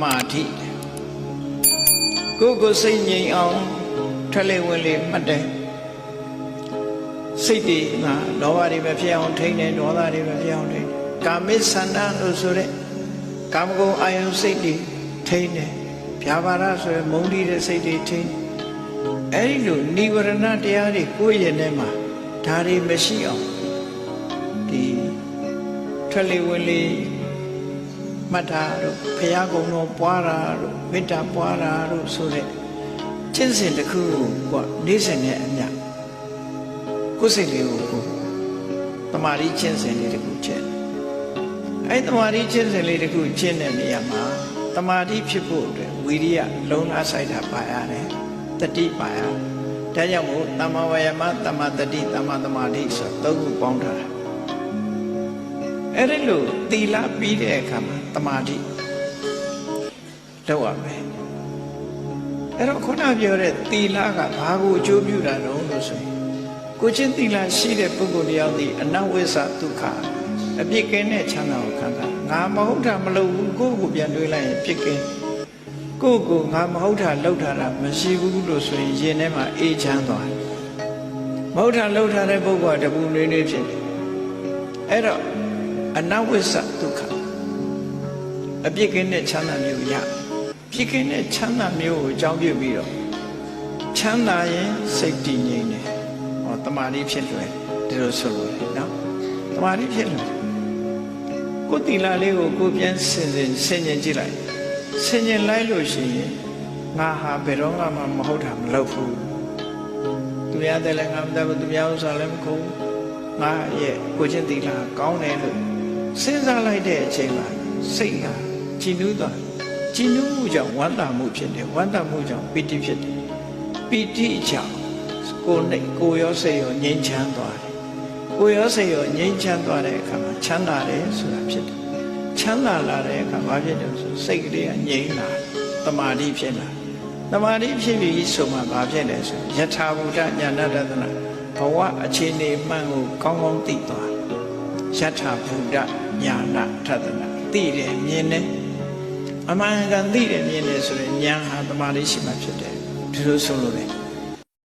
မာတိကိုစိတ်ငြိမ်အောင်ထွက်လေဝင်လေမှတ်တယ်စိတ်တွေငါလောဘတွေပဲဖြစ်အောင်ထိန်းတယ်ဒေါသတွေပဲဖြစ်အောင်ထိန်းကာမိသန္တာလို့ဆိုတဲ့ကာမဂုဏ်အာယုစိတ်တွေထိန်းတယ်ဗျာပါဒဆိုရယ်မုန်းတီးတဲ့စိတ်တွေထိန်းအဲ့ဒီလိုနိဝရဏတရားတွေကိုယ့်ရဲ့ထဲမှာဒါတွေမရှိအောင်ဒီထွက်လေဝင်လေမှတ်တာတို့ဘုရားကုံတော်ပွားတာတို့မေတ္တာပွားတာတို့ဆိုတဲ့ကျင့်စဉ်တစ်ခုကိုနေ့စဉ်နဲ့အမျှကိုယ်စိတ်လေးကိုတမာရီကျင့်စဉ်လေးတစ်ခုကျင့်အဲ့တမာရီကျင့်စဉ်လေးတစ်ခုကျင့်တဲ့နေရာမှာတမာရီဖြစ်ဖို့အတွက်ဝီရိယလုံးလားဆိုင်တာပါရတယ်တတိပါရဒါကြောင့်မို့တမ္မာဝါယမတမ္မာတတိတမ္မာသမာဓိဆိုသုံးခုပေါင်းထားတာအဲ့ဒီလိုသီလပြီးတဲ့အခါမှာတမာတိလောက်ရမယ်အဲ့တော့ခုနပြောတဲ့သီလကဘာကိုအကျိုးပြုတာလဲလို့ဆိုရင်ကိုချင်းသီလရှိတဲ့ပုဂ္ဂိုလ်တယောက်ဒီအနဝိသဒုက္ခအပြစ်ကင်းတဲ့ချမ်းသာကိုခံတာငါမဟုတ်တာမလုပ်ဘူးကိုယ့်ကိုပြန်တွေးလိုက်ရင်ပြစ်ကင်းကိုယ့်ကိုငါမဟုတ်တာလှုပ်ထားတာမရှိဘူးလို့ဆိုရင်ရင်ထဲမှာအေးချမ်းသွားတယ်မဟုတ်တာလှုပ်ထားတဲ့ပုဂ္ဂိုလ်ကတပူနေနေဖြစ်တယ်အဲ့တော့အနဝိသဒုက္ခအပြစ်ကင်းတဲ့ချမ်းသာမျိုးရပြစ်ကင်းတဲ့ချမ်းသာမျိုးကိုအကြောင်းပြုပြီးတော့ချမ်းသာရင်စိတ်တည်ငြိမ်တယ်ဟောတမာတိဖြစ်လွယ်ဒီလိုဆိုလို့နော်တမာတိဖြစ်လွယ်ကိုယ်တီလာလေးကိုကိုပြန်ဆင်ញင်ကြည့်လိုက်ဆင်ញင်လိုက်လို့ရှိရင်ငါဟာဘယ်တော့မှမဟုတ်တာမလုပ်ဘူးသူများတယ်လည်းငါမတတ်ဘူးသူများဥစ္စာလည်းမခုံငါရဲ့ကိုချင်းတီလာကောင်းတယ်လို့စဉ်းစားလိုက်တဲ့အချိန်မှာစိတ်ကကြည်နူးသွားကြည်နူးမှုကြောင့်ဝမ်းသာမှုဖြစ်တယ်ဝမ်းသာမှုကြောင့်ပီတိဖြစ်တယ်ပီတိကြောင့်ကိုရောစိတ်ရောငြိမ်းချမ်းသွားတယ်ကိုရောစိတ်ရောငြိမ်းချမ်းသွားတဲ့အခါမှာချမ်းသာတယ်ဆိုတာဖြစ်တယ်ချမ်းသာလာတဲ့အခါဘာဖြစ်တယ်ဆိုစိတ်ကလေးကငြိမ်းလာတမာတိဖြစ်လာတမာတိဖြစ်ပြီးဆိုမှဘာဖြစ်လဲဆိုယထာဘုဒ္ဓဉာဏတဒနာဘဝအခြေအနေမှန်ကိုကောင်းကောင်းသိသွားယထာဘုဒ္ဓဉာဏထဒနာသိတယ်မြင်တယ်အမှန်ကန်သိတယ်မြင်တယ်ဆိုရင်ဉာဏ်ဟာတမာတိရှိမှဖြစ်တယ်ဒီလိုဆိုလို့လေ